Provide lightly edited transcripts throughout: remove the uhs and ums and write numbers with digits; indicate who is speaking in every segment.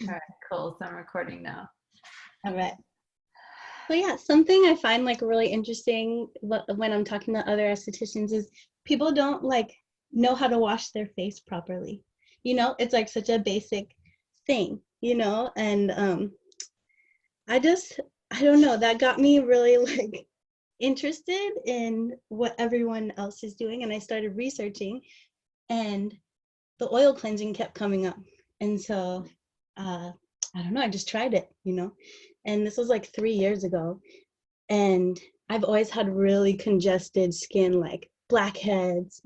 Speaker 1: All right, cool. So I'm recording now.
Speaker 2: All right. So yeah, something I find like really interesting when I'm talking to other estheticians is people don't like know how to wash their face properly. It's like such a basic thing, and I just I don't know, that got me really like interested in what everyone else is doing, and I started researching, and the oil cleansing kept coming up. And so uh I don't know, I just tried it. And this was like 3 years ago. And I've always had really congested skin, like blackheads,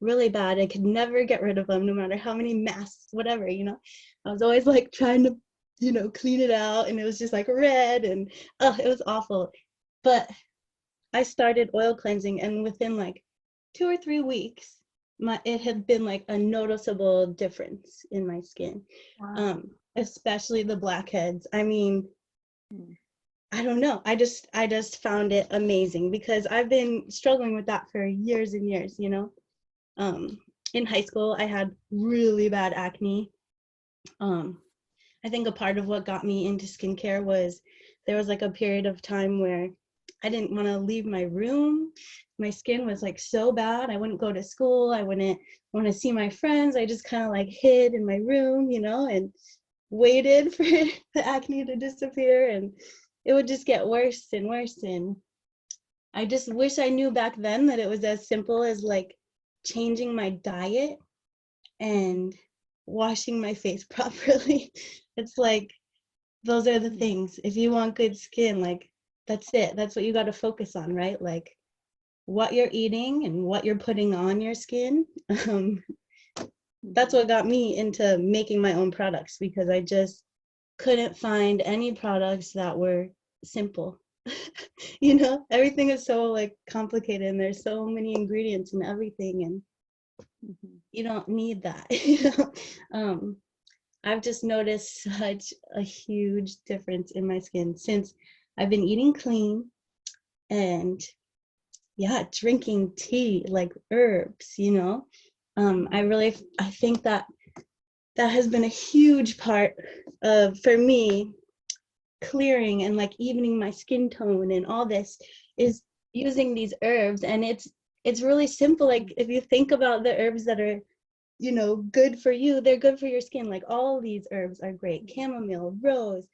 Speaker 2: really bad. I could never get rid of them, no matter how many masks, whatever. I was always like trying to, clean it out, and it was just like red, and it was awful. But I started oil cleansing, and within like 2 or 3 weeks, it had been like a noticeable difference in my skin,
Speaker 1: Wow.
Speaker 2: especially the blackheads. I mean, I don't know. I just found it amazing because I've been struggling with that for years and years. Um, in high school, I had really bad acne. Um, I think a part of what got me into skincare was there was like a period of time where I didn't want to leave my room. My skin was like so bad. I wouldn't go to school. I wouldn't want to see my friends. I just kind of like hid in my room, and waited for the acne to disappear, and it would just get worse and worse. And I just wish I knew back then that it was as simple as like changing my diet and washing my face properly. It's like those are the things. If you want good skin, like that's it. That's what you got to focus on, right? Like what you're eating and what you're putting on your skin. Um, that's what got me into making my own products, because I just couldn't find any products that were simple. Everything is so like complicated, and there's so many ingredients and everything, and you don't need that. um, I've just noticed such a huge difference in my skin since I've been eating clean, and yeah, drinking tea, like herbs. I think that has been a huge part of, for me, clearing and like evening my skin tone and all this, is using these herbs. And it's really simple. Like if you think about the herbs that are good for you, they're good for your skin. Like all these herbs are great: chamomile, rose,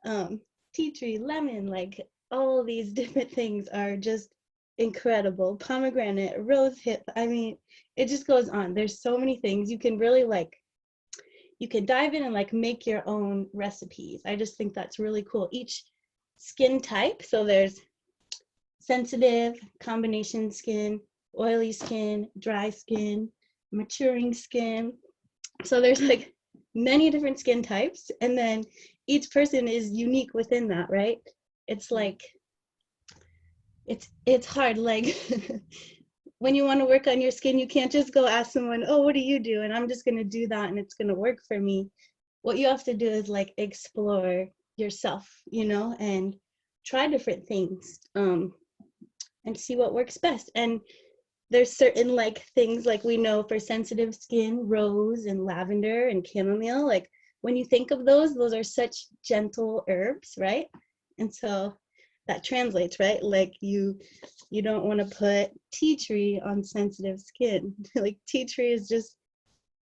Speaker 2: um tea tree, lemon, like all these different things are just incredible. Pomegranate, rose hip, I mean, it just goes on. There's so many things you can really like, you can dive in and like make your own recipes. I just think that's really cool. Each skin type, so there's sensitive, combination skin, oily skin, dry skin, maturing skin. So there's like many different skin types, and then each person is unique within that, right? It's like it's hard, like when you want to work on your skin, you can't just go ask someone, oh, what do you do, and I'm just going to do that and it's going to work for me. What you have to do is like explore yourself, and try different things, and see what works best. And there's certain like things, like we know for sensitive skin, rose and lavender and chamomile, like when you think of those are such gentle herbs, right? And so that translates, right? Like you don't want to put tea tree on sensitive skin. Like tea tree is just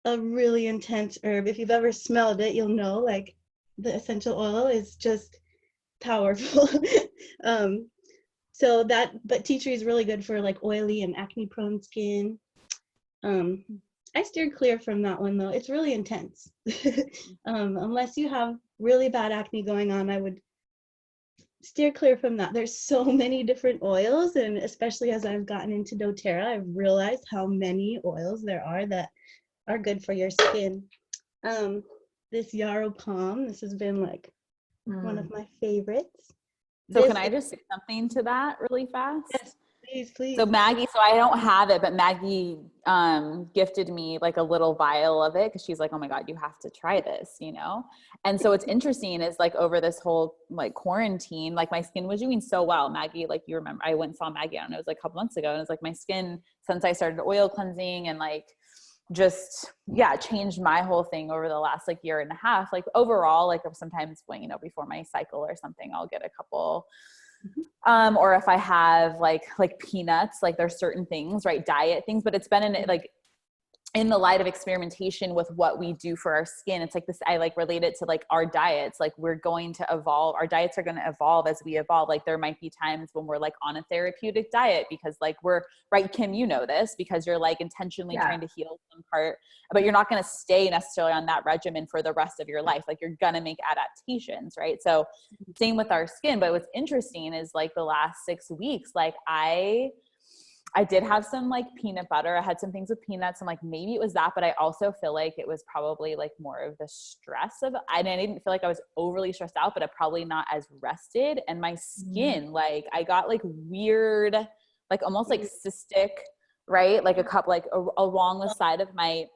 Speaker 2: a really intense herb. If you've ever smelled it, you'll know, like the essential oil is just powerful. um but tea tree is really good for like oily and acne prone skin. um I steered clear from that one, though. It's really intense. Unless you have really bad acne going on, I would steer clear from that. There's so many different oils, and especially as I've gotten into doTERRA, I've realized how many oils there are that are good for your skin. um this yarrow palm, this has been like one of
Speaker 1: Mm.
Speaker 2: my favorites.
Speaker 3: So can
Speaker 2: This
Speaker 3: I just say something to that really
Speaker 2: Yes,
Speaker 3: fast?
Speaker 2: please,
Speaker 3: So
Speaker 2: please.
Speaker 3: Maggie, so I don't have it, but Maggie gifted me like a little vial of it because she's like, oh my God, you have to try this, you know? And so what's interesting is like over this whole like quarantine, like my skin was doing so well. Maggie, like you remember, I went and saw Maggie, I don't know, it was like a couple months ago. And it was like my skin, since I started oil cleansing and like just, yeah, changed my whole thing over the last like year and a half. Like overall, like sometimes when, you know, before my cycle or something, I'll get a couple, or if I have like peanuts, like there's certain things, right? Diet things, but it's been in like, in the light of experimentation with what we do for our skin. It's like this, I like relate it to like our diets. Like we're going to evolve. Our diets are going to evolve as we evolve. Like there might be times when we're like on a therapeutic diet because like we're right. Kim, you know this because you're like intentionally trying to heal some part, but you're not going to stay necessarily on that regimen for the rest of your life. Like you're going to make adaptations. Right. So same with our skin. But what's interesting is like the last 6 weeks, like I did have some like peanut butter. I had some things with peanuts and like maybe it was that, but I also feel like it was probably like more of the stress of, I didn't feel like I was overly stressed out, but I'm probably not as rested. And my skin, like I got like weird, like almost like cystic, right? Like a cup, like along the side of my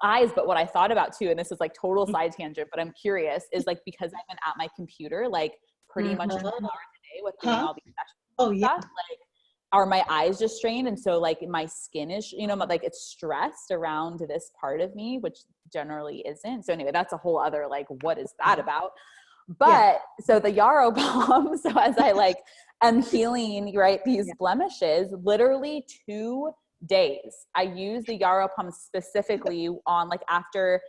Speaker 3: eyes. But what I thought about too, and this is like total side tangent, but I'm curious is like, because I've been at my computer, like pretty much 12 hours a day with doing all these sessions stuff, like, are my eyes just strained? And so like my skin is, you know, like it's stressed around this part of me, which generally isn't. So anyway, that's a whole other, like, what is that about? But so the Yarrow balm, so as I like am healing, right, these blemishes, literally 2 days, I use the Yarrow balm specifically on like after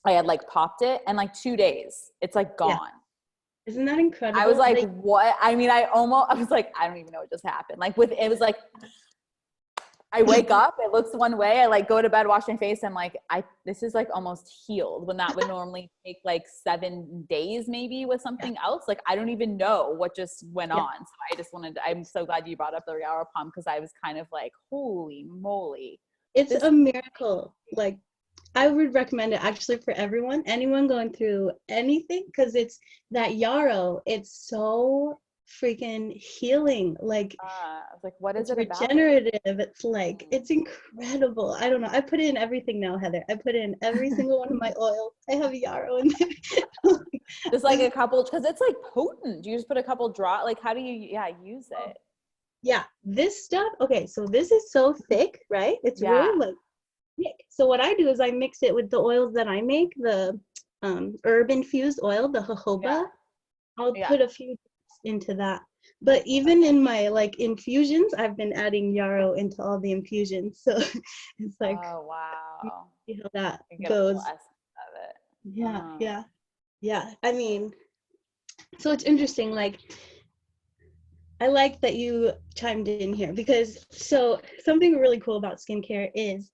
Speaker 3: I had like popped it and like 2 days, it's like gone.
Speaker 2: Isn't that incredible?
Speaker 3: I was like, what? I mean, I was like, I don't even know what just happened. Like it was like, I wake up, it looks one way. I like go to bed, wash my face. I'm like, this is like almost healed when that would normally take like 7 days maybe with something else. Like, I don't even know what just went on. So I'm so glad you brought up the Yarrow Palm because I was kind of like, holy moly.
Speaker 2: It's a miracle. Like, I would recommend it actually for anyone going through anything, because it's that yarrow. It's so freaking healing. Like,
Speaker 3: I was like, what is it about?
Speaker 2: Regenerative. It's like, it's incredible. I don't know. I put in everything now, Heather. I put in every single one of my oils. I have yarrow in there.
Speaker 3: Just like a couple, because it's like potent. You just put a couple drops. Like, how do you, use it? Yeah,
Speaker 2: this stuff. Okay, so this is so thick, right? It's really like. So what I do is I mix it with the oils that I make, the herb infused oil, the jojoba. I'll put a few into that. But even in my like infusions, I've been adding yarrow into all the infusions. So it's like,
Speaker 3: oh wow,
Speaker 2: see how that
Speaker 3: get
Speaker 2: goes.
Speaker 3: A essence of it.
Speaker 2: Yeah. I mean, so it's interesting. Like, I like that you chimed in here because so something really cool about skincare is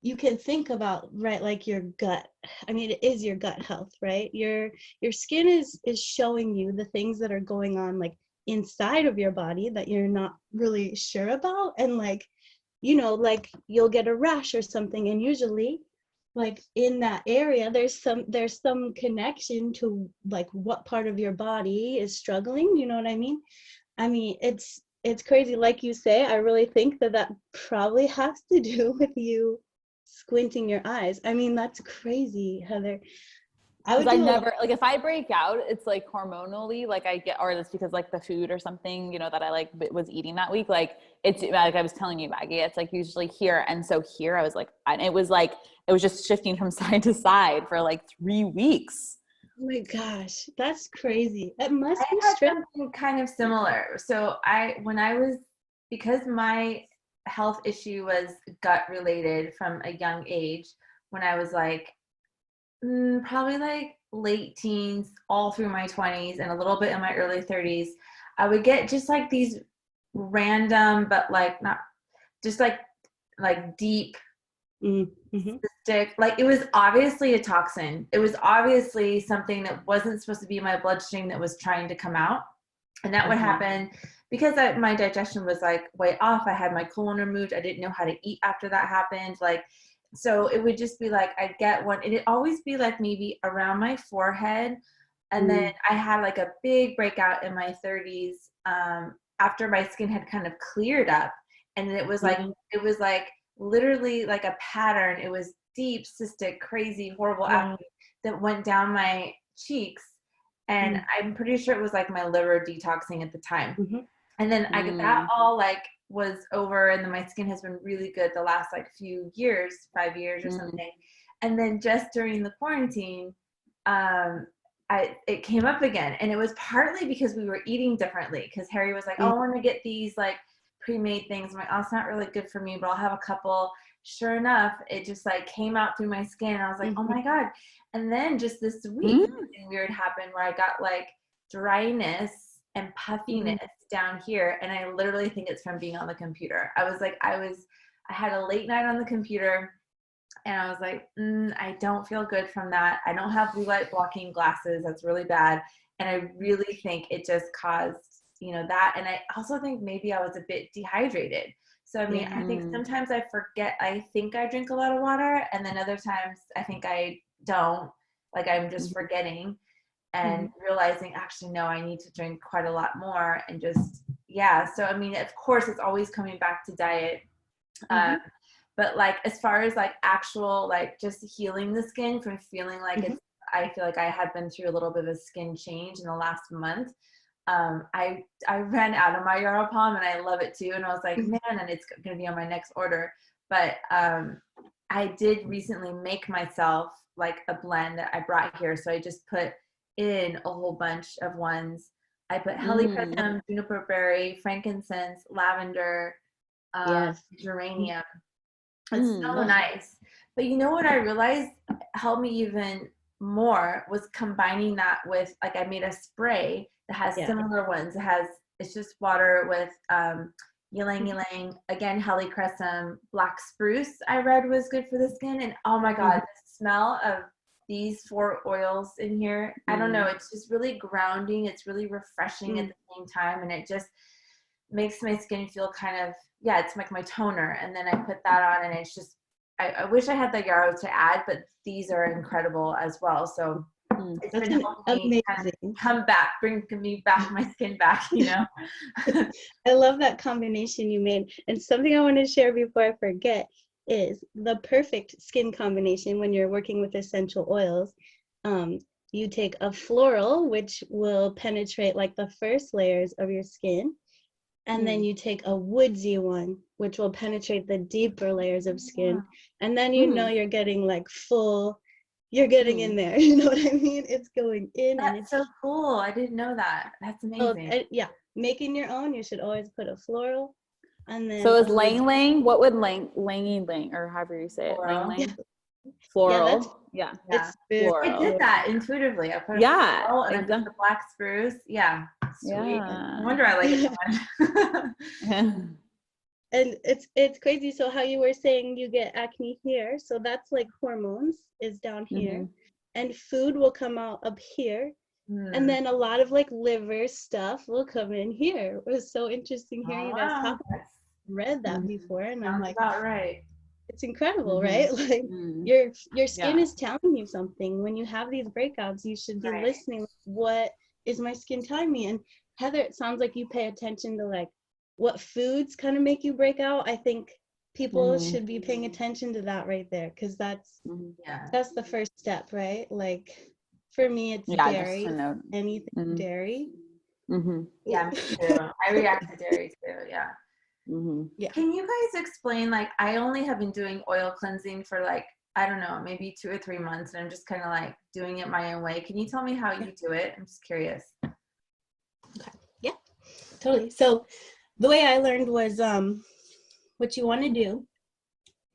Speaker 2: you can think about, right, like your gut. I mean, it is your gut health, right? Your skin is showing you the things that are going on like inside of your body that you're not really sure about. And like, you know, like you'll get a rash or something, and usually like in that area there's some connection to like what part of your body is struggling, you know what I mean? It's crazy. Like you say, I really think that probably has to do with you squinting your eyes. I mean, that's crazy, Heather.
Speaker 3: I never, like if I break out, it's like hormonally, like I get, or it's because like the food or something, you know, that I like was eating that week. Like it's like I was telling you, Maggie, it's like usually here. And so here I was like, and it was just shifting from side to side for like 3 weeks.
Speaker 2: Oh my gosh, that's crazy. It must be
Speaker 1: something kind of similar. So because my health issue was gut related from a young age, when I was like probably like late teens all through my 20s and a little bit in my early 30s, I would get just like these random but like not just like deep cystic, like it was obviously a toxin. It was obviously something that wasn't supposed to be in my bloodstream that was trying to come out. And that would happen because my digestion was like way off. I had my colon removed. I didn't know how to eat after that happened. Like, so it would just be like, I'd get one. It'd always be like maybe around my forehead. And then I had like a big breakout in my 30s after my skin had kind of cleared up. And it was like, literally like a pattern. It was deep, cystic, crazy, horrible acne that went down my cheeks. And I'm pretty sure it was like my liver detoxing at the time. And then I got that all like was over, and then my skin has been really good the last like few years, 5 years or something. And then just during the quarantine, it came up again, and it was partly because we were eating differently. Because Harry was like, "Oh, I want to get these like pre-made things." I'm like, "Oh, it's not really good for me, but I'll have a couple." Sure enough, it just like came out through my skin. And I was like, "Oh my God!" And then just this week, something weird happened where I got like dryness and puffiness down here, and I literally think it's from being on the computer. I had a late night on the computer, and I was like, I don't feel good from that. I don't have blue light blocking glasses. That's really bad. And I really think it just caused, that. And I also think maybe I was a bit dehydrated. So, I mean, I think sometimes I forget, I think I drink a lot of water, and then other times I think I don't, like I'm just forgetting and realizing, actually, no, I need to drink quite a lot more, and just, yeah. So, I mean, of course, it's always coming back to diet. But like, as far as like actual, like just healing the skin from feeling like I feel like I had been through a little bit of a skin change in the last month. I ran out of my Yarrow Palm, and I love it too. And I was like, man, and it's going to be on my next order. But I did recently make myself like a blend that I brought here. So I just put in a whole bunch of ones. I put helichrysum, juniper berry, frankincense, lavender, geranium. It's so nice. But you know what I realized helped me even more was combining that with, like, I made a spray that has similar ones. It's just water with ylang ylang, again, helichrysum, black spruce I read was good for the skin. And oh my God, the smell of these 4 oils in here, I don't know, it's just really grounding. It's really refreshing at the same time. And it just makes my skin feel kind of, it's like my toner. And then I put that on, and it's just, I wish I had the Yarrow to add, but these are incredible as well. So it's been helping me kind of come back, bring me back, my skin back,
Speaker 2: I love that combination you made. And something I want to share before I forget is the perfect skin combination when you're working with essential oils. You take a floral, which will penetrate like the first layers of your skin. And then you take a woodsy one, which will penetrate the deeper layers of skin. And then you're getting like you're getting in there. You know what I mean? It's going in.
Speaker 1: That's
Speaker 2: and it's
Speaker 1: so cool. I didn't know that. That's amazing.
Speaker 2: Making your own, you should always put a floral. And then
Speaker 3: so is lang lang, what would langy lang, or however you say it, lang lang? Floral.
Speaker 2: It's
Speaker 3: floral.
Speaker 1: I did that intuitively. I put a floral and I put the black spruce. Yeah. Sweet. No wonder I like it so much.
Speaker 2: And it's crazy. So how you were saying you get acne here, so that's like hormones is down here, and food will come out up here, and then a lot of like liver stuff will come in here. It was so interesting hearing you guys talk about it. Read that before, and I'm like,
Speaker 1: about right.
Speaker 2: It's incredible, right? Like your skin is telling you something. When you have these breakouts, you should be listening. What is my skin telling me? And Heather, it sounds like you pay attention to like what foods kind of make you break out. I think people should be paying attention to that right there, because that's the first step, right? Like for me, it's dairy, anything dairy.
Speaker 1: Yeah, me too. I react to dairy too. Yeah. Can you guys explain, like, I only have been doing oil cleansing for like, I don't know, maybe 2 or 3 months, and I'm just kind of like doing it my own way. Can you tell me how you do it? I'm just curious.
Speaker 2: Okay. Yeah, totally. So the way I learned was what you want to do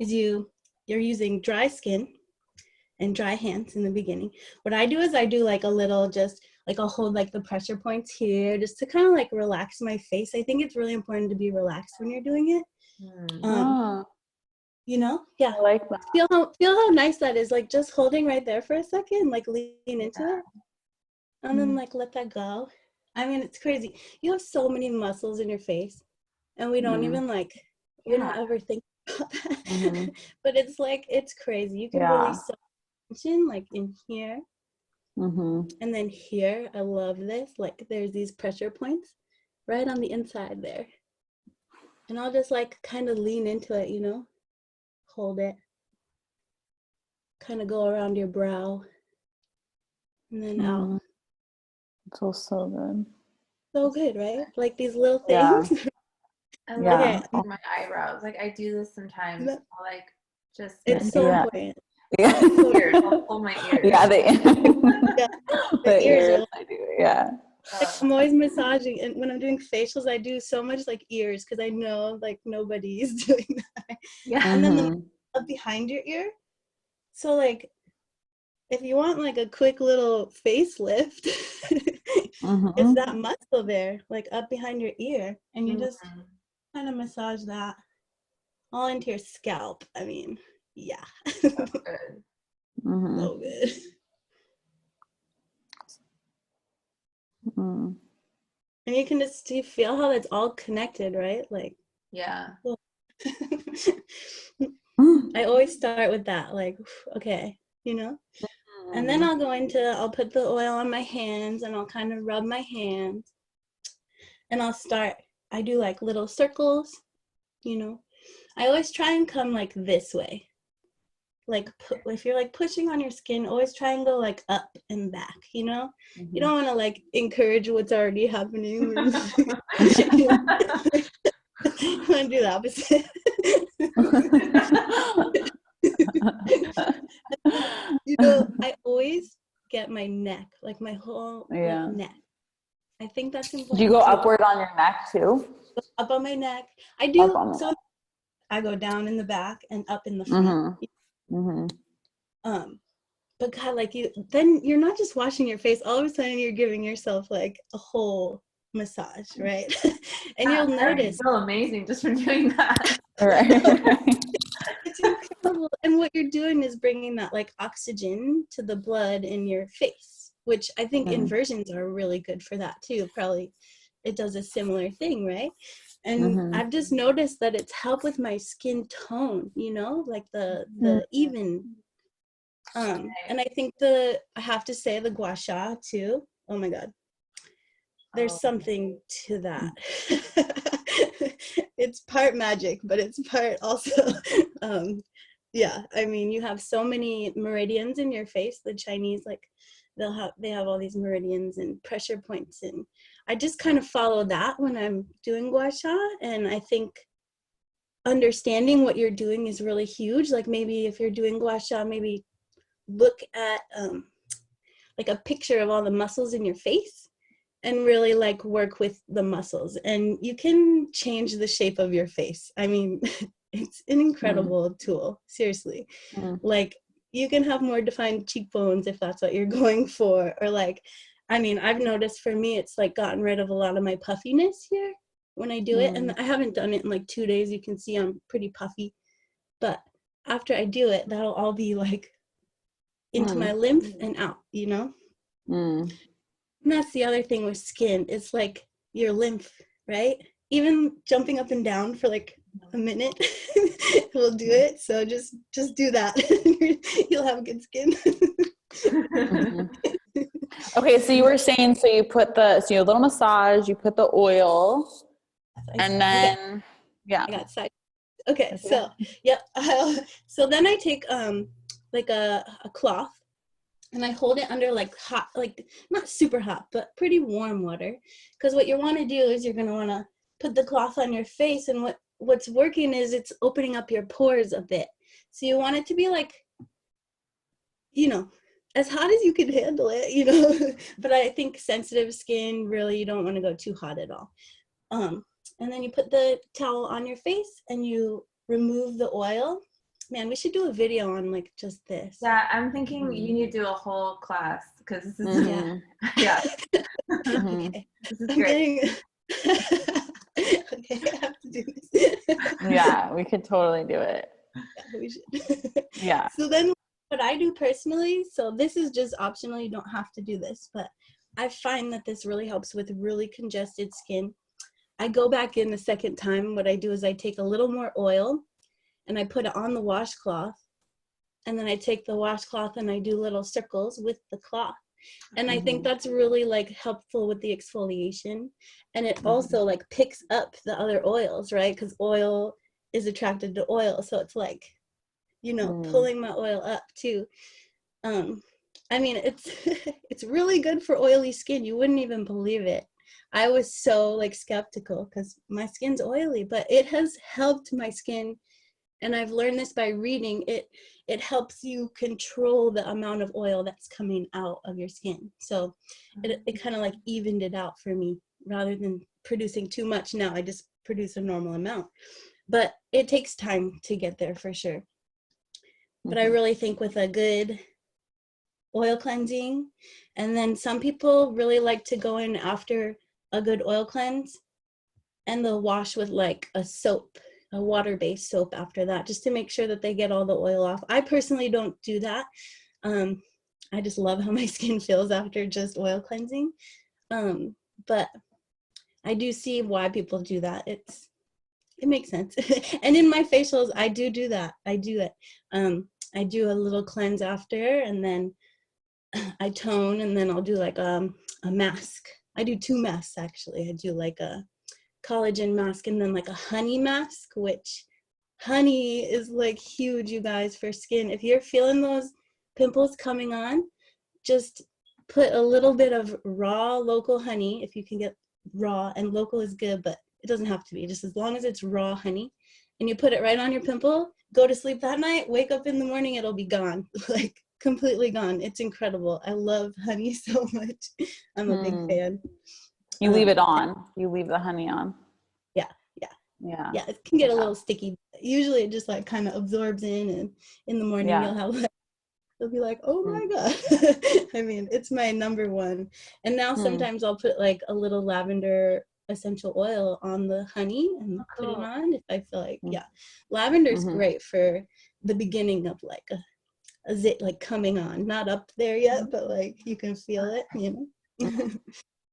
Speaker 2: is you're using dry skin and dry hands in the beginning. What I do is I do like a little, just like I'll hold like the pressure points here just to kind of like relax my face. I think it's really important to be relaxed when you're doing it. You know? Yeah.
Speaker 3: I like that.
Speaker 2: Feel how nice that is. Like just holding right there for a second, like lean into it. And then like let that go. I mean, it's crazy. You have so many muscles in your face, and we don't even like, we don't ever think about that. But it's like, it's crazy. You can release so much tension like in here. And then here, I love this. Like there's these pressure points right on the inside there. And I'll just like kind of lean into it, you know, hold it, kind of go around your brow, and then out.
Speaker 3: It feels so good.
Speaker 2: So good, right? Like these little things.
Speaker 1: I love
Speaker 3: Yeah.
Speaker 2: Okay.
Speaker 1: doing my eyebrows. Like I do this sometimes.
Speaker 2: No.
Speaker 1: I'll like just
Speaker 2: It's so
Speaker 3: Yeah.
Speaker 2: important.
Speaker 3: Yeah.
Speaker 1: ears. I'll pull my ears.
Speaker 3: Yeah,
Speaker 2: Yeah,
Speaker 3: the
Speaker 2: ears are
Speaker 3: ears, I do. Yeah.
Speaker 2: like, I'm always massaging, and when I'm doing facials, I do so much like ears because I know like nobody's doing that.
Speaker 1: Yeah.
Speaker 2: And then the
Speaker 3: Mhm.
Speaker 2: up behind your ear. So like, if you want like a quick little facelift, it's
Speaker 3: Mhm.
Speaker 2: that muscle there, like up behind your ear, and you just
Speaker 1: Mhm.
Speaker 2: kind of massage that all into your scalp. I mean, yeah,
Speaker 1: So good.
Speaker 3: Mhm.
Speaker 2: so good.
Speaker 3: Mhm.
Speaker 2: And you can just you feel how that's all connected, right? Like,
Speaker 1: Yeah.
Speaker 2: I always start with that, like, okay, you know? And then I'll put the oil on my hands and I'll kind of rub my hands and I do like little circles, you know? I always try and come like this way. Like if you're like pushing on your skin, always try and go like up and back, you know? You don't want to like encourage what's already happening. You want to do the opposite. You know, I always get my neck, like my whole
Speaker 3: Yeah.
Speaker 2: like, neck. I think that's
Speaker 3: Do you
Speaker 2: important
Speaker 3: go
Speaker 2: too.
Speaker 3: upward on your neck too?
Speaker 2: Up on my neck. I
Speaker 3: Up
Speaker 2: do.
Speaker 3: on the
Speaker 2: So
Speaker 3: neck.
Speaker 2: I go down in the back and up in the front.
Speaker 3: Mhm.
Speaker 2: But God, like then you're not just washing your face. All of a sudden, you're giving yourself like a whole massage, right? And you'll
Speaker 1: I
Speaker 2: notice
Speaker 1: feel amazing just from doing that.
Speaker 3: Right.
Speaker 2: it's incredible. And what you're doing is bringing that like oxygen to the blood in your face, which I think inversions are really good for that too. Probably it does a similar thing, right? And I've just noticed that it's helped with my skin tone, you know, like the even. And I think I have to say the gua sha too. Oh my God. There's something to that. It's part magic, but it's part also yeah, I mean, you have so many meridians in your face. The Chinese, like they have all these meridians and pressure points, and I just kind of follow that when I'm doing gua sha. And I think understanding what you're doing is really huge. Like maybe if you're doing gua sha, maybe look at like a picture of all the muscles in your face and really like work with the muscles, and you can change the shape of your face. I mean, it's an incredible tool, seriously. Like you can have more defined cheekbones if that's what you're going for, or like, I mean, I've noticed for me it's like gotten rid of a lot of my puffiness here when I do it. And I haven't done it in like 2 days. You can see I'm pretty puffy, but after I do it, that'll all be like into my lymph and out, you know? And that's the other thing with skin. It's like your lymph, right? Even jumping up and down for like a minute will do it. So just do that. You'll have good skin.
Speaker 3: Okay, so you were saying, so you a little massage, you put the oil, and then, yeah.
Speaker 2: I got side. Okay, so, yep. So then I take like a cloth, and I hold it under like hot, like not super hot, but pretty warm water. Because what you want to do is you're going to want to put the cloth on your face, and what's working is it's opening up your pores a bit. So you want it to be like, you know, as hot as you can handle it, you know. But I think sensitive skin, really, you don't want to go too hot at all. And then you put the towel on your face and you remove the oil. Man, we should do a video on like just this.
Speaker 1: Yeah, I'm thinking you need to do a whole class because this is yeah.
Speaker 2: Okay.
Speaker 1: This is great.
Speaker 2: Okay, I have to do this.
Speaker 3: Yeah, we could totally do it.
Speaker 2: Yeah, we should.
Speaker 3: Yeah.
Speaker 2: So then what I do personally, so this is just optional, you don't have to do this, but I find that this really helps with really congested skin. I go back in the second time. What I do is I take a little more oil and I put it on the washcloth, and then I take the washcloth and I do little circles with the cloth. And I think that's really like helpful with the exfoliation. And it also like picks up the other oils, right? Because oil is attracted to oil. So it's like, you know, pulling my oil up too. I mean, it's it's really good for oily skin. You wouldn't even believe it. I was so like skeptical because my skin's oily, but it has helped my skin. And I've learned this by reading it. It helps you control the amount of oil that's coming out of your skin. So it kind of like evened it out for me rather than producing too much. Now I just produce a normal amount, but it takes time to get there for sure. But I really think with a good oil cleansing, and then some people really like to go in after a good oil cleanse and they'll wash with like a soap, a water-based soap after that, just to make sure that they get all the oil off. I personally don't do that. I just love how my skin feels after just oil cleansing. But I do see why people do that. It makes sense. And in my facials, I do that. I do it. I do a little cleanse after, and then I tone, and then I'll do like a mask. I do 2 masks actually. I do like a collagen mask and then like a honey mask, which honey is like huge, you guys, for skin. If you're feeling those pimples coming on, just put a little bit of raw local honey if you can get raw, and local is good, but it doesn't have to be, just as long as it's raw honey, and you put it right on your pimple, go to sleep that night, wake up in the morning, it'll be gone. Like completely gone. It's incredible. I love honey so much. I'm a big fan.
Speaker 3: You leave it on. You leave the honey on.
Speaker 2: Yeah. Yeah, it can get a little sticky. Usually it just like kind of absorbs and in the morning you'll have like, you'll be like, oh my God. I mean, it's my number one. And now sometimes I'll put like a little lavender essential oil on the honey and put it on if I feel like, lavender is great for the beginning of like a zit, like coming on, not up there yet, but like you can feel it, you know.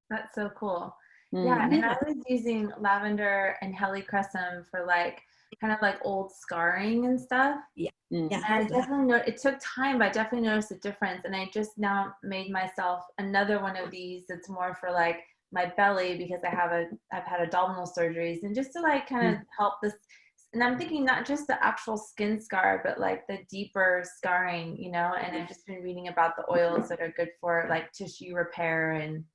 Speaker 1: That's so cool. Yeah, and I was using lavender and helichrysum for like kind of like old scarring and stuff.
Speaker 2: Yeah.
Speaker 1: And I definitely know it took time, but I definitely noticed a difference. And I just now made myself another one of these that's more for like my belly, because I've had abdominal surgeries, and just to like kind of help this. And I'm thinking not just the actual skin scar, but like the deeper scarring, you know. And I've just been reading about the oils that are good for like tissue repair and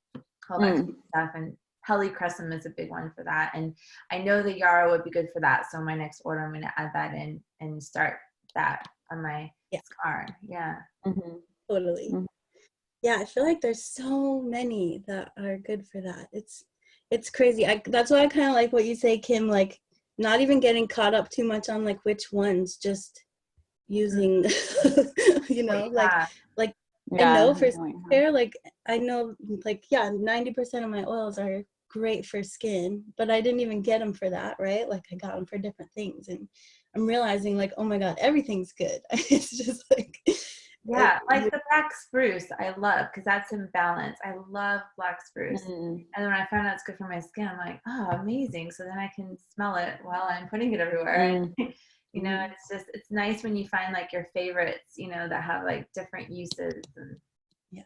Speaker 1: all that kind of stuff. And helichrysum is a big one for that. And I know the yarrow would be good for that. So my next order, I'm going to add that in and start that on my scar. Yeah.
Speaker 2: Totally. Yeah, I feel like there's so many that are good for that. It's crazy. That's why I kind of like what you say, Kim, like not even getting caught up too much on like which ones, just using, you know, like I know for hair, like I know like, 90% of my oils are great for skin, but I didn't even get them for that, right? Like I got them for different things, and I'm realizing like, oh my God, everything's good. It's just like,
Speaker 1: like the black spruce I love because that's in balance. I love black spruce. And then when I found out it's good for my skin, I'm like, oh, amazing. So then I can smell it while I'm putting it everywhere. You know, it's nice when you find like your favorites, you know, that have like different uses.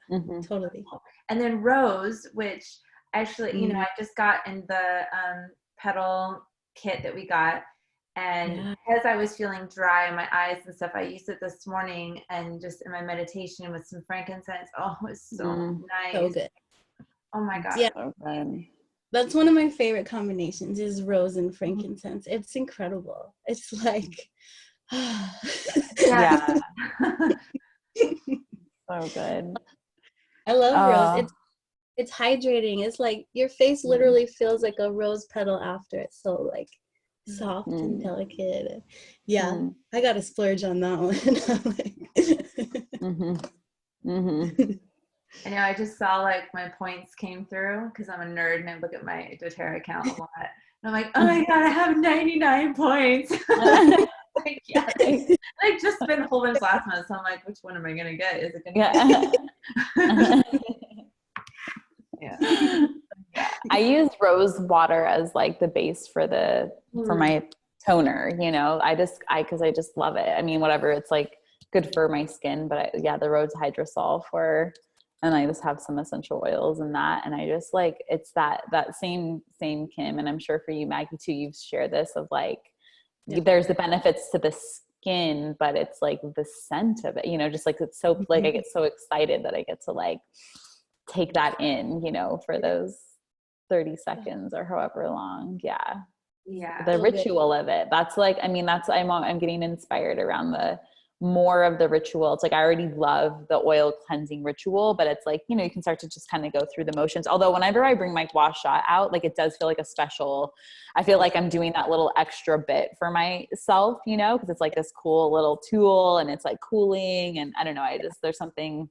Speaker 1: And
Speaker 2: totally.
Speaker 1: And then rose, which actually, you know, I just got in the petal kit that we got. And because I was feeling dry on my eyes and stuff, I used it this morning and just in my meditation with some frankincense. Oh, it was so nice.
Speaker 2: So good.
Speaker 1: Oh my God.
Speaker 2: Yeah. That's one of my favorite combinations is rose and frankincense. It's incredible. It's like,
Speaker 3: so good.
Speaker 2: I love rose. It's hydrating. It's like your face literally feels like a rose petal after. It's so like soft and delicate. I gotta splurge on that one.
Speaker 1: I know I just saw like my points came through because I'm a nerd and I look at my doTERRA account a lot. And I'm like, oh my God, I have 99 points. Like, I just spent a whole bunch last month, so I'm like, which one am I gonna get? Is it gonna
Speaker 3: I use rose water as like the base for my toner, you know. I just love it. I mean, whatever, it's like good for my skin, but the rose hydrosol and I just have some essential oils in that, and I just like, it's that same Kim, and I'm sure for you, Maggie, too, you've shared this of like there's the benefits to the skin, but it's like the scent of it, you know, just like it's so like I get so excited that I get to like take that in, you know, for those 30 seconds or however long. Yeah.
Speaker 1: Yeah.
Speaker 3: The
Speaker 2: So good.
Speaker 3: ritual of it. That's like, I mean, that's, I'm getting inspired around the more of the ritual. It's like, I already love the oil cleansing ritual, but it's like, you know, you can start to just kind of go through the motions. Although whenever I bring my gua sha out, like it does feel like a special, I feel like I'm doing that little extra bit for myself, you know, because it's like this cool little tool and it's like cooling. And I don't know, there's something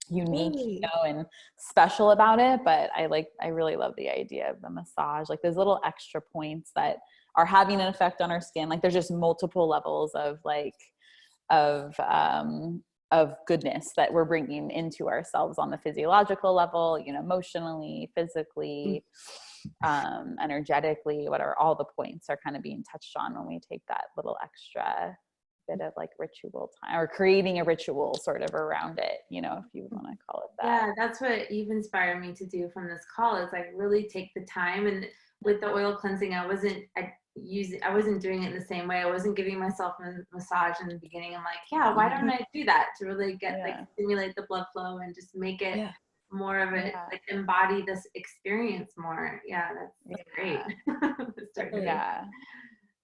Speaker 3: unique, you know, and special about it. But I really love the idea of the massage, like those little extra points that are having an effect on our skin. Like there's just multiple levels of like, of goodness that we're bringing into ourselves on the physiological level, you know, emotionally, physically, energetically, whatever, all the points are kind of being touched on when we take that little extra bit of like ritual time, or creating a ritual sort of around it, you know, if you want to call it that.
Speaker 1: Yeah, that's what you've inspired me to do from this call, is like really take the time. And with the oil cleansing, I wasn't doing it in the same way. I wasn't giving myself a massage in the beginning. I'm like, yeah, why don't I do that to really get like stimulate the blood flow and just make it more of it, like embody this experience more. Yeah, that's great.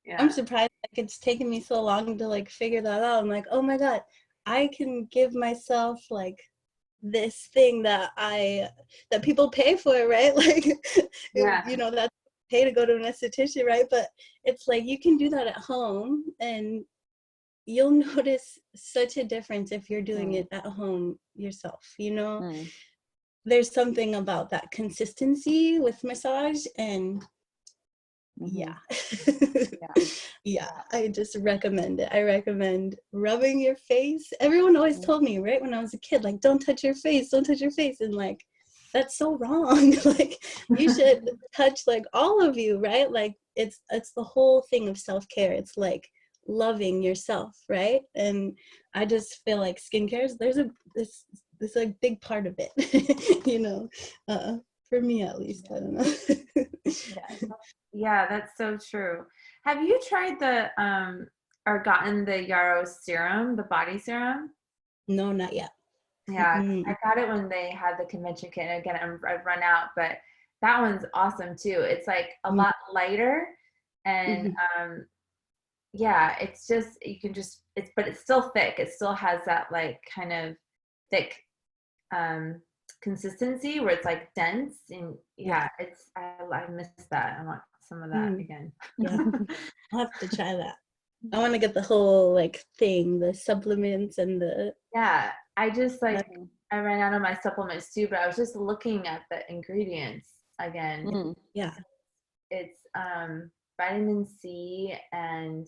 Speaker 3: Yeah.
Speaker 2: I'm surprised like it's taken me so long to like figure that out. I'm like, oh my God, I can give myself like this thing that people pay for, right? Like, you know, that's pay to go to an esthetician, right? But it's like you can do that at home and you'll notice such a difference if you're doing it at home yourself, you know? There's something about that consistency with massage, and yeah, I just recommend it. I recommend rubbing your face. Everyone always told me, right, when I was a kid, like, don't touch your face, and like, that's so wrong. Like, you should touch like all of you, right? Like it's the whole thing of self-care. It's like loving yourself, right? And I just feel like skincare, this a big part of it. You know, for me at least. I don't know.
Speaker 1: Yeah, that's so true. Have you tried or gotten the Yarrow serum, the body serum?
Speaker 2: No, not yet.
Speaker 1: Yeah, I got it when they had the convention kit. Again, I've run out, but that one's awesome too. It's like a lot lighter, and yeah, it's just but it's still thick. It still has that like kind of thick consistency where it's like dense, and I miss that. I want some of that again.
Speaker 2: Yeah, I'll have to try that. I want to get the whole like thing, the supplements and the
Speaker 1: I just like I ran out of my supplements too, but I was just looking at the ingredients again. It's vitamin C and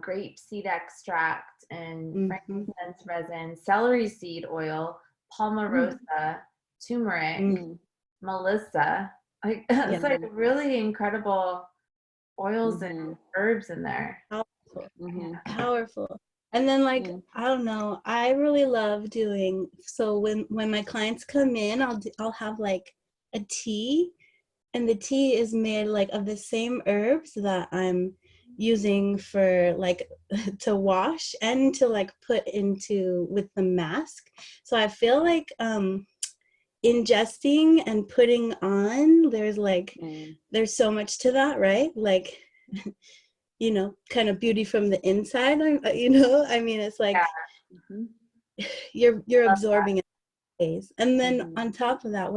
Speaker 1: grape seed extract and frankincense resin, celery seed oil, palmarosa, turmeric, melissa. Like it's like really incredible oils and herbs in there.
Speaker 2: Powerful. And then like I don't know, I really love doing, so when my clients come in, I'll have like a tea, and the tea is made like of the same herbs that I'm using for like to wash and to like put into with the mask. So I feel like ingesting and putting on, there's so much to that, right? Like you know, kind of beauty from the inside, you know, I mean, it's like you're absorbing it. And then on top of that,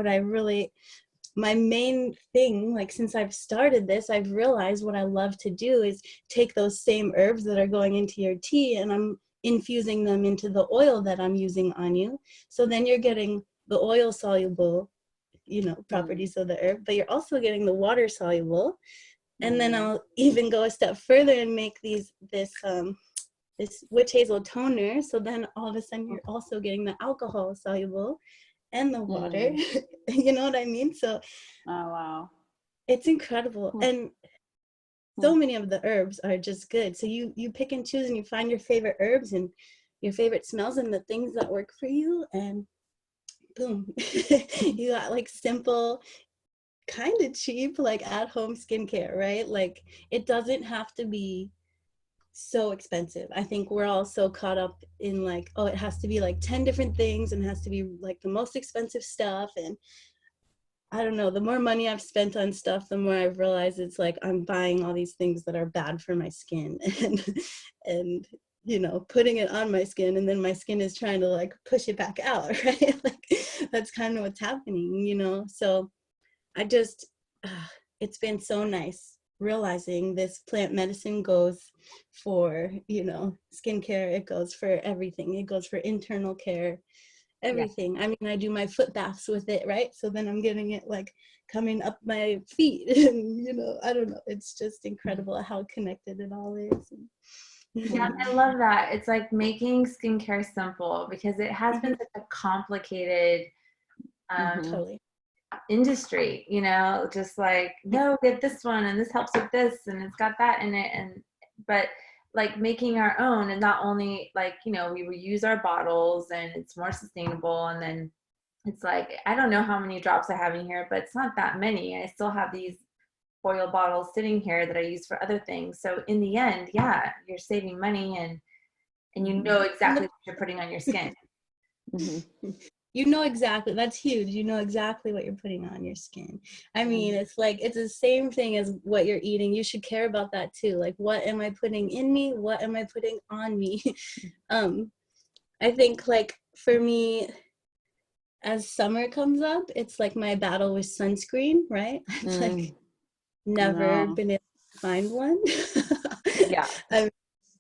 Speaker 2: my main thing, like since I've started this, I've realized what I love to do is take those same herbs that are going into your tea, and I'm infusing them into the oil that I'm using on you. So then you're getting the oil soluble, you know, properties of the herb, but you're also getting the water soluble. And then I'll even go a step further and make this witch hazel toner. So then all of a sudden you're also getting the alcohol soluble and the water. You know what I mean? So it's incredible. And so many of the herbs are just good. So you pick and choose and you find your favorite herbs and your favorite smells and the things that work for you, and boom, you got like simple, kind of cheap, like at-home skincare, right? Like it doesn't have to be so expensive. I think we're all so caught up in like, oh, it has to be like 10 different things and it has to be like the most expensive stuff. And I don't know, the more money I've spent on stuff, the more I've realized it's like I'm buying all these things that are bad for my skin and you know, putting it on my skin, and then my skin is trying to like push it back out, right? Like that's kind of what's happening, you know? So I just, it's been so nice realizing this plant medicine goes for, you know, skincare, it goes for everything. It goes for internal care,
Speaker 3: Yeah.
Speaker 2: everything. I mean, I do my foot baths with it, right? So then I'm getting it like coming up my feet and, you know, I don't know. It's just incredible how connected it all is.
Speaker 1: Yeah, I love that. It's like making skincare simple because it has been
Speaker 2: Mhm.
Speaker 1: such a complicated
Speaker 3: Mhm.
Speaker 2: Totally.
Speaker 1: industry, you know, just like, no, get this one and this helps with this and it's got that in it. And, but like making our own, and not only like, you know, we reuse our bottles and it's more sustainable. And then it's like, I don't know how many drops I have in here, but it's not that many. I still have these oil bottles sitting here that I use for other things. So in the end, yeah, you're saving money and you know exactly what you're putting on your skin.
Speaker 3: Mhm.
Speaker 2: You know exactly, that's huge. You know exactly what you're putting on your skin. I mean, it's like, it's the same thing as what you're eating. You should care about that too. Like, what am I putting in me? What am I putting on me? um, I think like for me, as summer comes up, it's like my battle with sunscreen, right? I've like never
Speaker 3: No.
Speaker 2: been able to find one.
Speaker 3: Yeah.
Speaker 2: I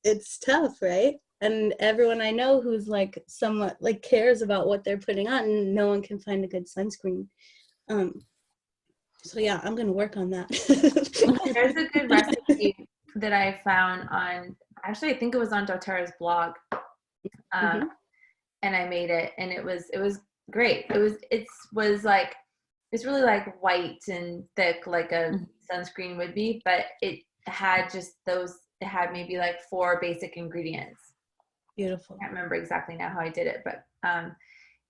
Speaker 2: it's tough, right? And everyone I know who's like somewhat like cares about what they're putting on, no one can find a good sunscreen. Um, so yeah, I'm gonna work on that.
Speaker 1: There's a good recipe that I found on, actually, I think it was on doTERRA's blog. Um,
Speaker 2: Mhm.
Speaker 1: and I made it and it was great. It was like, it's really like white and thick like a sunscreen would be, but it had just those, it had maybe like 4 basic ingredients. I
Speaker 2: Beautiful.
Speaker 1: can't remember exactly now how I did it, but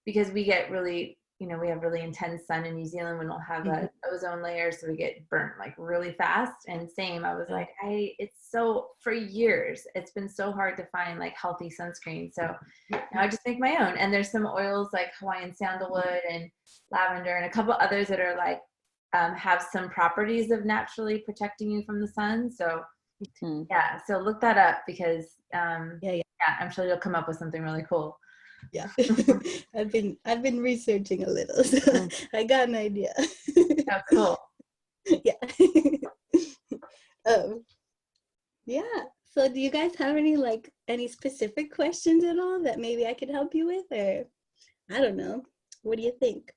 Speaker 1: because we get really, you know, we have really intense sun in New Zealand. We don't have
Speaker 2: Mhm.
Speaker 1: a ozone layer, so we get burnt like really fast. And same, I was
Speaker 2: Yeah.
Speaker 1: like, it's so, for years, it's been so hard to find like healthy sunscreen. So now I just make my own. And there's some oils like Hawaiian sandalwood and lavender and a couple others that are like, have some properties of naturally protecting you from the sun. So
Speaker 3: Mhm.
Speaker 1: yeah, so look that up because
Speaker 2: Yeah, yeah,
Speaker 1: yeah, I'm sure you'll come up with something really cool.
Speaker 2: yeah. I've been researching a little, so
Speaker 3: Mm.
Speaker 2: I got an idea.
Speaker 1: Oh, cool.
Speaker 2: Yeah. um, yeah. So do you guys have any specific questions at all that maybe I could help you with, or I don't know. What do you think?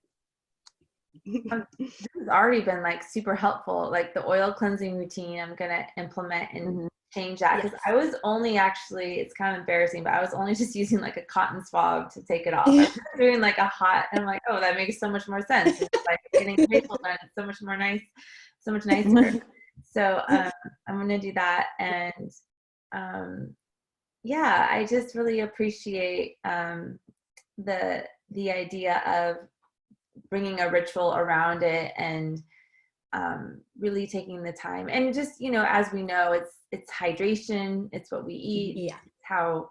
Speaker 1: This has already been like super helpful. Like the oil cleansing routine, I'm gonna implement and
Speaker 3: Mhm.
Speaker 1: change that because
Speaker 2: Yes.
Speaker 1: I was only actually, it's kind of embarrassing, but I was only just using like a cotton swab to take it off. I was doing like a hot, and I'm like, oh, that makes so much more sense. And it's like getting facial done, it's so much more nice, so much nicer. So I'm gonna do that, and um, yeah, I just really appreciate the idea of bringing a ritual around it and really taking the time. And just, you know, as we know, it's hydration, it's what we eat,
Speaker 2: Yeah.
Speaker 1: how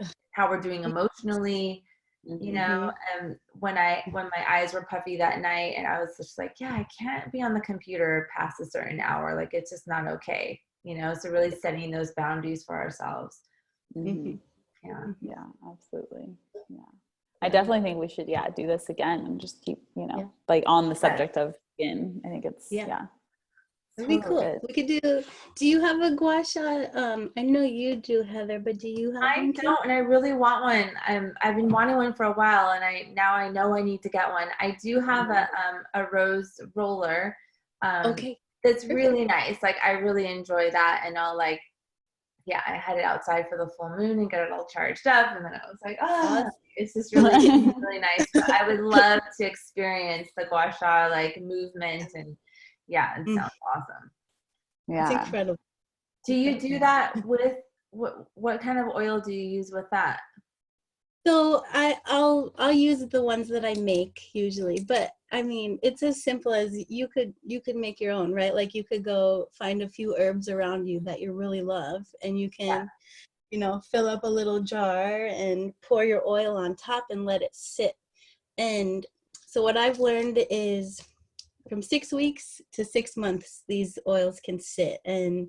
Speaker 1: we're doing emotionally, you
Speaker 3: Mhm.
Speaker 1: know.
Speaker 2: Hmm.
Speaker 1: And when my eyes were puffy that night and I was just like, yeah, I can't be on the computer past a certain hour, like it's just not okay, you know. So really setting those boundaries for ourselves.
Speaker 3: Mhm.
Speaker 2: Hmm.
Speaker 1: Yeah.
Speaker 3: Yeah, absolutely. Yeah. I
Speaker 2: Yeah.
Speaker 3: definitely think we should, yeah, do this again and just keep,
Speaker 2: Yeah.
Speaker 3: like on the
Speaker 1: Yes,
Speaker 3: subject of skin. I think it's,
Speaker 2: Yeah.
Speaker 3: yeah,
Speaker 2: That'd be
Speaker 3: so
Speaker 1: totally.
Speaker 2: cool.
Speaker 3: good.
Speaker 2: We could do you have a gua sha? I know you do, Heather, but do you have
Speaker 1: I
Speaker 2: one too?
Speaker 1: don't, and I really want one. I've been wanting one for a while, and I know I need to get one. I do have a rose roller, um,
Speaker 2: Okay.
Speaker 1: that's
Speaker 2: Perfect.
Speaker 1: really nice. Like I really enjoy that, and I'll like, yeah, I had it outside for the full moon and got it all charged up, and then I was like, oh,
Speaker 2: Awesome.
Speaker 1: it's just really really nice. But I would love to experience the gua sha like movement, and yeah, it
Speaker 2: Mm,
Speaker 1: sounds awesome.
Speaker 2: it's
Speaker 3: Yeah.
Speaker 2: incredible.
Speaker 1: Do you do that with what kind of oil do you use with that?
Speaker 2: So I'll use the ones that I make usually, but I mean it's as simple as you could make your own, right? Like you could go find a few herbs around you that you really love, and you
Speaker 1: Yeah.
Speaker 2: can, fill up a little jar and pour your oil on top and let it sit. And so what I've learned is from 6 weeks to 6 months, these oils can sit. And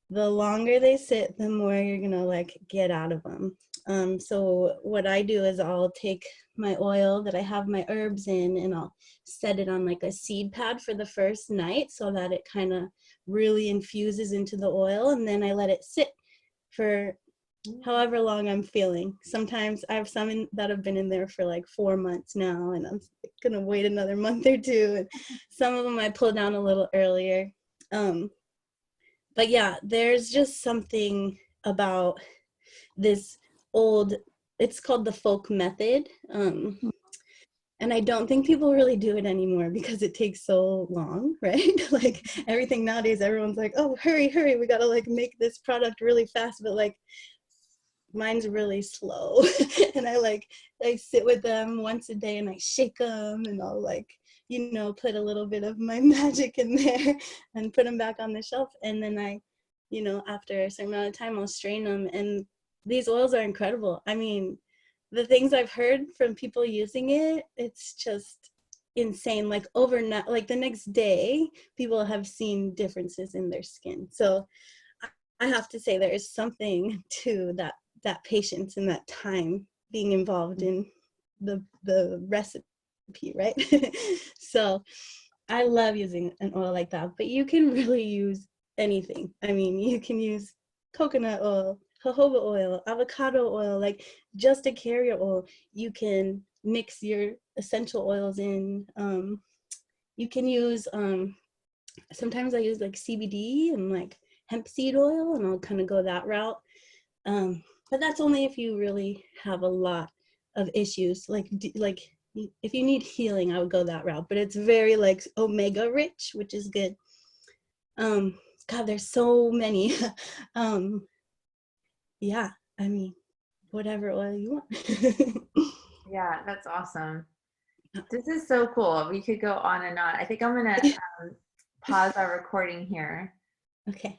Speaker 2: the longer they sit, the more you're gonna like get out of them. So what I do is I'll take my oil that I have my herbs in and I'll set it on like a seed pad for the first night so that it kind of really infuses into the oil, and then I let it sit for however long I'm feeling. Sometimes I have some that have been in there for like 4 months now, and I'm gonna wait another month or two. And some of them I pull down a little earlier. But yeah, there's just something about this old, it's called the folk method. And I don't think people really do it anymore because it takes so long, right? Like everything nowadays, everyone's like, oh, hurry, hurry, we gotta like make this product really fast. But like mine's really slow. And I sit with them once a day and I shake them, and I'll like, you know, put a little bit of my magic in there and put them back on the shelf. And then I, you know, after a certain amount of time, I'll strain them. And these oils are incredible. I mean, the things I've heard from people using it, it's just insane. Like overnight, like the next day, people have seen differences in their skin. So I have to say there is something to that patience and that time being involved in the recipe, right? So I love using an oil like that, but you can really use anything. I mean, you can use coconut oil, jojoba oil, avocado oil, like just a carrier oil. You can mix your essential oils in. You can use, sometimes I use like CBD and like hemp seed oil, and I'll kind of go that route. But that's only if you really have a lot of issues. Like if you need healing, I would go that route. But it's very like omega rich, which is good. God, there's so many. Yeah, I mean, whatever oil you want.
Speaker 1: Yeah, that's awesome. This is so cool. We could go on and on. I think I'm gonna pause our recording here.
Speaker 2: Okay.